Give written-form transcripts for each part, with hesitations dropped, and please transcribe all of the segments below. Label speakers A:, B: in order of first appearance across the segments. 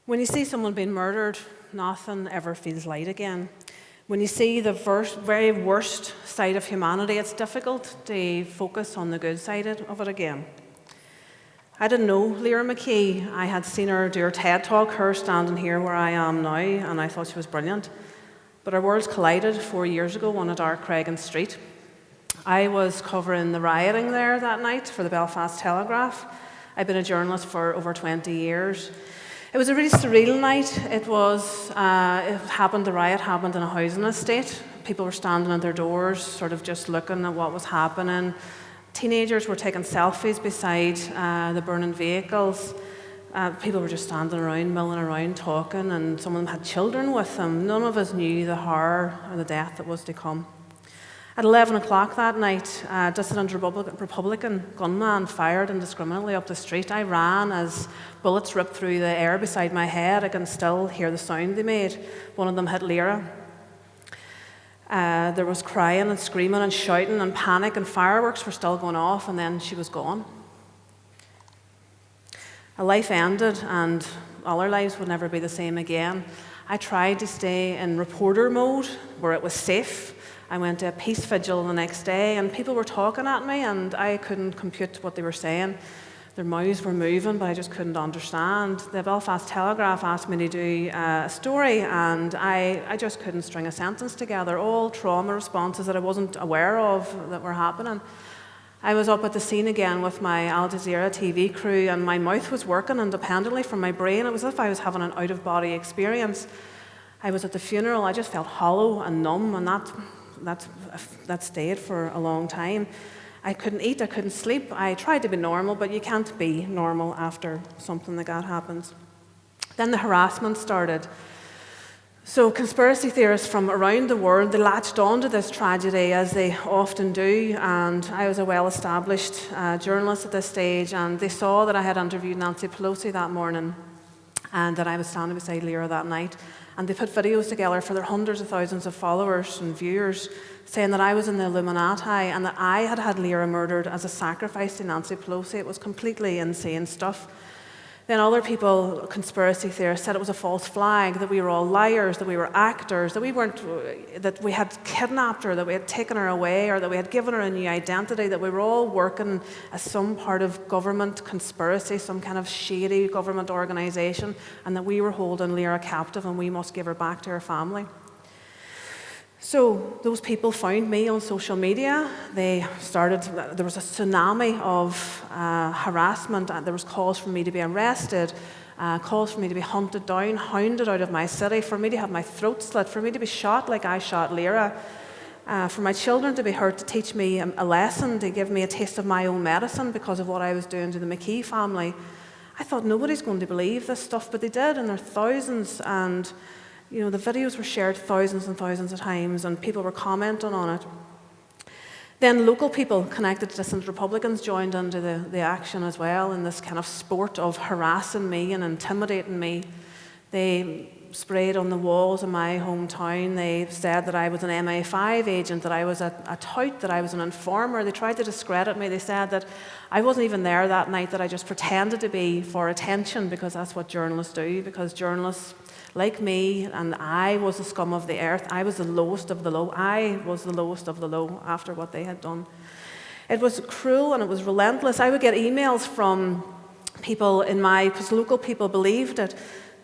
A: When you see someone being murdered, nothing ever feels light again. When you see the very worst side of humanity, it's difficult to focus on the good side of it again. I didn't know Leora McKee. I had seen her do her TED Talk, her standing here where I am now, and I thought she was brilliant. But our worlds collided 4 years ago on a dark Craigan street. I was covering the rioting there that night for the Belfast Telegraph. I've been a journalist for over 20 years. It was a really surreal night. The riot happened in a housing estate. People were standing at their doors, sort of just looking at what was happening. Teenagers were taking selfies beside the burning vehicles. People were just standing around, milling around, talking, and some of them had children with them. None of us knew the horror or the death that was to come. At 11 o'clock that night, a dissident Republican gunman fired indiscriminately up the street. I ran as bullets ripped through the air beside my head. I can still hear the sound they made. One of them hit Leora. There was crying and screaming and shouting and panic, and fireworks were still going off, and then she was gone. A life ended, and all our lives would never be the same again. I tried to stay in reporter mode where it was safe. I went to a peace vigil the next day, and people were talking at me, and I couldn't compute what they were saying. Their mouths were moving, but I just couldn't understand. The Belfast Telegraph asked me to do a story, and I just couldn't string a sentence together. All trauma responses that I wasn't aware of that were happening. I was up at the scene again with my Al Jazeera TV crew, and my mouth was working independently from my brain. It was as if I was having an out-of-body experience. I was at the funeral. I just felt hollow and numb, and that stayed for a long time. I couldn't eat, I couldn't sleep. I tried to be normal, but you can't be normal after something like that happens. Then the harassment started. So conspiracy theorists from around the world, they latched onto this tragedy, as they often do, and I was a well-established journalist at this stage, and they saw that I had interviewed Nancy Pelosi that morning and that I was standing beside Leora that night. And they put videos together for their hundreds of thousands of followers and viewers, saying that I was in the Illuminati and that I had had Leora murdered as a sacrifice to Nancy Pelosi. It was completely insane stuff. Then other people, conspiracy theorists, said it was a false flag, that we were all liars, that we were actors, that we had kidnapped her, that we had taken her away, or that we had given her a new identity, that we were all working as some part of government conspiracy, some kind of shady government organisation, and that we were holding Leora captive and we must give her back to her family. So those people found me on social media. There was a tsunami of harassment. There was calls for me to be arrested, calls for me to be hunted down, hounded out of my city, for me to have my throat slit, for me to be shot like I shot Leora, for my children to be hurt, to teach me a lesson, to give me a taste of my own medicine because of what I was doing to the McKee family. I thought nobody's going to believe this stuff, but they did, and there are thousands, and the videos were shared thousands and thousands of times, and people were commenting on it. Then local people connected to dissident Republicans joined into the action as well, in this kind of sport of harassing me and intimidating me. They sprayed on the walls in my hometown. They said that I was an MI5 agent, that I was a tout, that I was an informer. They tried to discredit me. They said that I wasn't even there that night, that I just pretended to be for attention, because that's what journalists do, because journalists like me, and I was the scum of the earth. I was the lowest of the low. I was the lowest of the low after what they had done. It was cruel and it was relentless. I would get emails from people because local people believed it.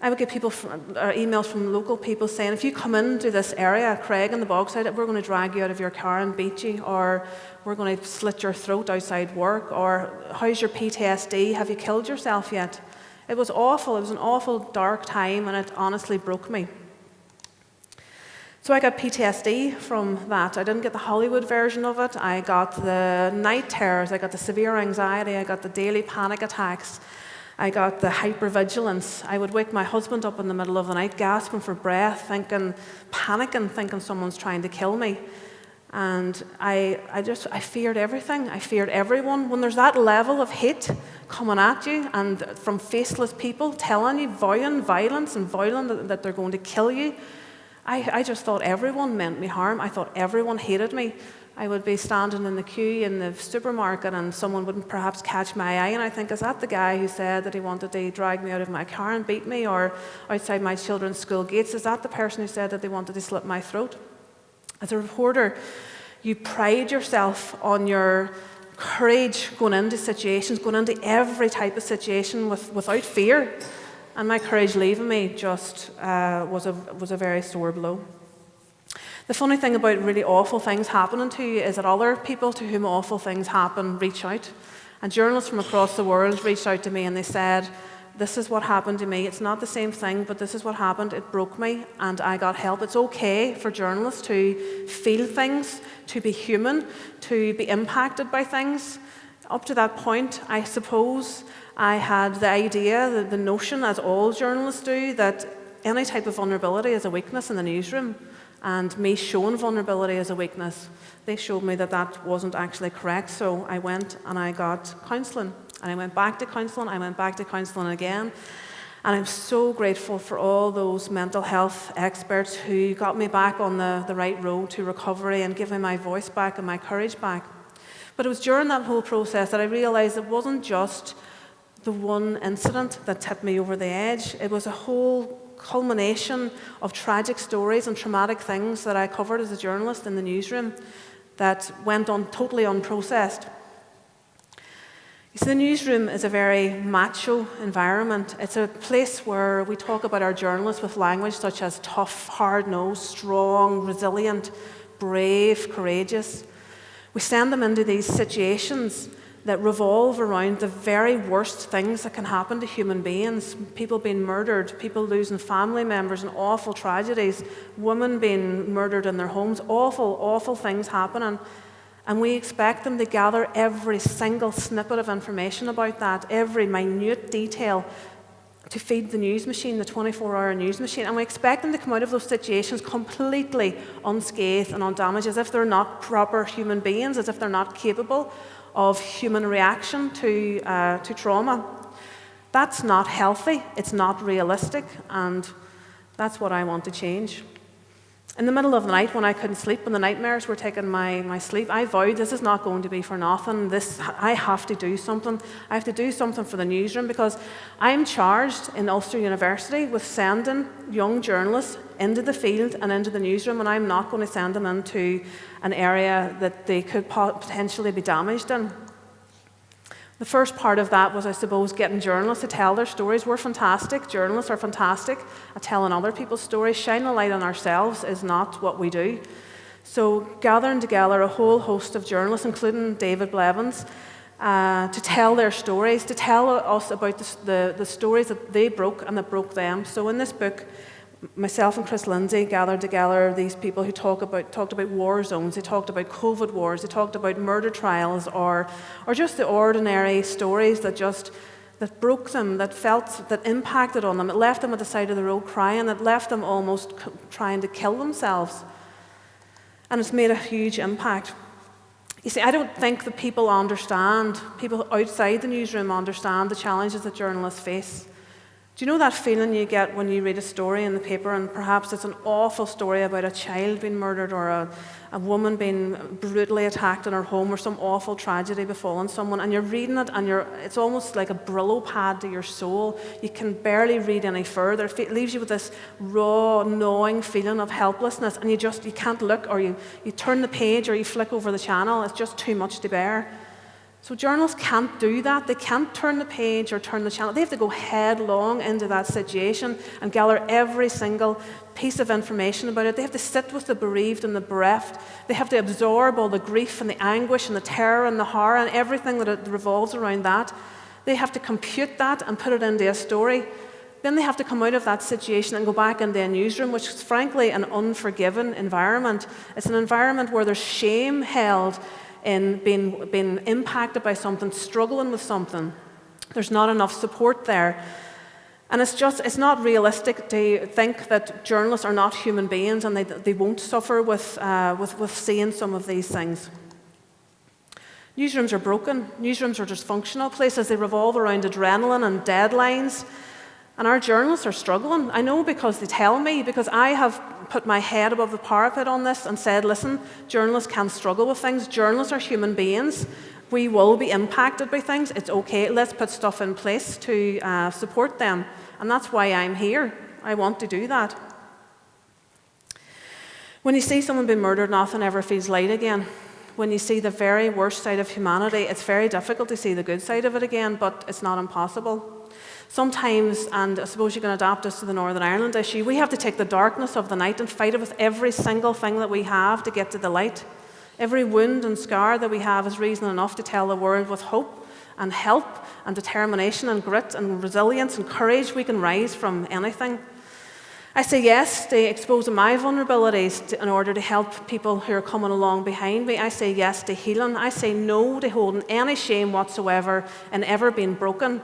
A: I would get emails from local people saying, if you come into this area, Craig and the Bogside, we're going to drag you out of your car and beat you, or we're going to slit your throat outside work, or how's your PTSD? Have you killed yourself yet? It was awful. It was an awful, dark time, and it honestly broke me. So I got PTSD from that. I didn't get the Hollywood version of it. I got the night terrors. I got the severe anxiety. I got the daily panic attacks. I got the hypervigilance. I would wake my husband up in the middle of the night, gasping for breath, panicking, thinking someone's trying to kill me. And I feared everything. I feared everyone. When there's that level of hate coming at you, and from faceless people telling you, vowing violence and vowing that they're going to kill you, I just thought everyone meant me harm. I thought everyone hated me. I would be standing in the queue in the supermarket and someone would perhaps catch my eye and I think, is that the guy who said that he wanted to drag me out of my car and beat me, or outside my children's school gates, is that the person who said that they wanted to slit my throat? As a reporter, you pride yourself on your courage going into situations, going into every type of situation without fear. And my courage leaving me just was a very sore blow. The funny thing about really awful things happening to you is that other people to whom awful things happen reach out. And journalists from across the world reached out to me and they said, this is what happened to me. It's not the same thing, but this is what happened. It broke me and I got help. It's okay for journalists to feel things, to be human, to be impacted by things. Up to that point, I suppose, I had the idea, the notion, as all journalists do, that any type of vulnerability is a weakness in the newsroom. And me showing vulnerability as a weakness, they showed me that that wasn't actually correct. So I went and I got counselling. And I went back to counselling, I went back to counselling again. And I'm so grateful for all those mental health experts who got me back on the right road to recovery and gave me my voice back and my courage back. But it was during that whole process that I realised it wasn't just the one incident that tipped me over the edge. It was a whole culmination of tragic stories and traumatic things that I covered as a journalist in the newsroom that went on totally unprocessed. You see, the newsroom is a very macho environment. It's a place where we talk about our journalists with language such as tough, hard-nosed, strong, resilient, brave, courageous. We send them into these situations that revolve around the very worst things that can happen to human beings. People being murdered, people losing family members in awful tragedies, women being murdered in their homes, awful, awful things happening. And we expect them to gather every single snippet of information about that, every minute detail to feed the news machine, the 24-hour news machine. And we expect them to come out of those situations completely unscathed and undamaged, as if they're not proper human beings, as if they're not capable of human reaction to trauma. That's not healthy, it's not realistic, and that's what I want to change. In the middle of the night when I couldn't sleep, when the nightmares were taking my sleep, I vowed this is not going to be for nothing. I have to do something. I have to do something for the newsroom because I'm charged in Ulster University with sending young journalists into the field and into the newsroom, and I'm not going to send them into an area that they could potentially be damaged in. The first part of that was, I suppose, getting journalists to tell their stories. We're fantastic. Journalists are fantastic at telling other people's stories. Shining a light on ourselves is not what we do. So gathering together a whole host of journalists, including David Blevins, to tell their stories, to tell us about the stories that they broke and that broke them. So in this book, myself and Chris Lindsay gathered together these people who talked about war zones, they talked about COVID wars, they talked about murder trials, or just the ordinary stories that broke them, that impacted on them. It left them at the side of the road crying, it left them almost trying to kill themselves. And it's made a huge impact. You see, I don't think that people outside the newsroom understand the challenges that journalists face. Do you know that feeling you get when you read a story in the paper and perhaps it's an awful story about a child being murdered or a woman being brutally attacked in her home or some awful tragedy befalling someone, and you're reading it and it's almost like a Brillo pad to your soul. You can barely read any further. It leaves you with this raw, gnawing feeling of helplessness, and you can't look, or you turn the page or you flick over the channel. It's just too much to bear. So journalists can't do that. They can't turn the page or turn the channel. They have to go headlong into that situation and gather every single piece of information about it. They have to sit with the bereaved and the bereft. They have to absorb all the grief and the anguish and the terror and the horror and everything that revolves around that. They have to compute that and put it into a story. Then they have to come out of that situation and go back into a newsroom, which is frankly an unforgiving environment. It's an environment where there's shame held in being impacted by something, struggling with something. There's not enough support there. And it's not realistic to think that journalists are not human beings and they won't suffer with seeing some of these things. Newsrooms are broken. Newsrooms are dysfunctional places. They revolve around adrenaline and deadlines. And our journalists are struggling. I know because they tell me, because I have put my head above the parapet on this and said, listen, journalists can struggle with things. Journalists are human beings. We will be impacted by things. It's okay. Let's put stuff in place to support them. And that's why I'm here. I want to do that. When you see someone being murdered, nothing ever feels light again. When you see the very worst side of humanity, it's very difficult to see the good side of it again, but it's not impossible. Sometimes, and I suppose you can adapt this to the Northern Ireland issue, we have to take the darkness of the night and fight it with every single thing that we have to get to the light. Every wound and scar that we have is reason enough to tell the world with hope and help and determination and grit and resilience and courage we can rise from anything. I say yes to exposing my vulnerabilities in order to help people who are coming along behind me. I say yes to healing. I say no to holding any shame whatsoever and ever being broken.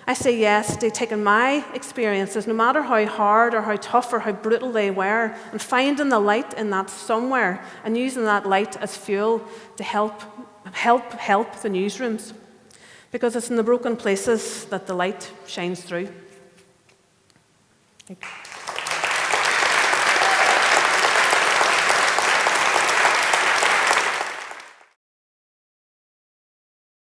A: I say yes to taking my experiences, no matter how hard or how tough or how brutal they were, and finding the light in that somewhere and using that light as fuel to help the newsrooms. Because it's in the broken places that the light shines through. Thank you.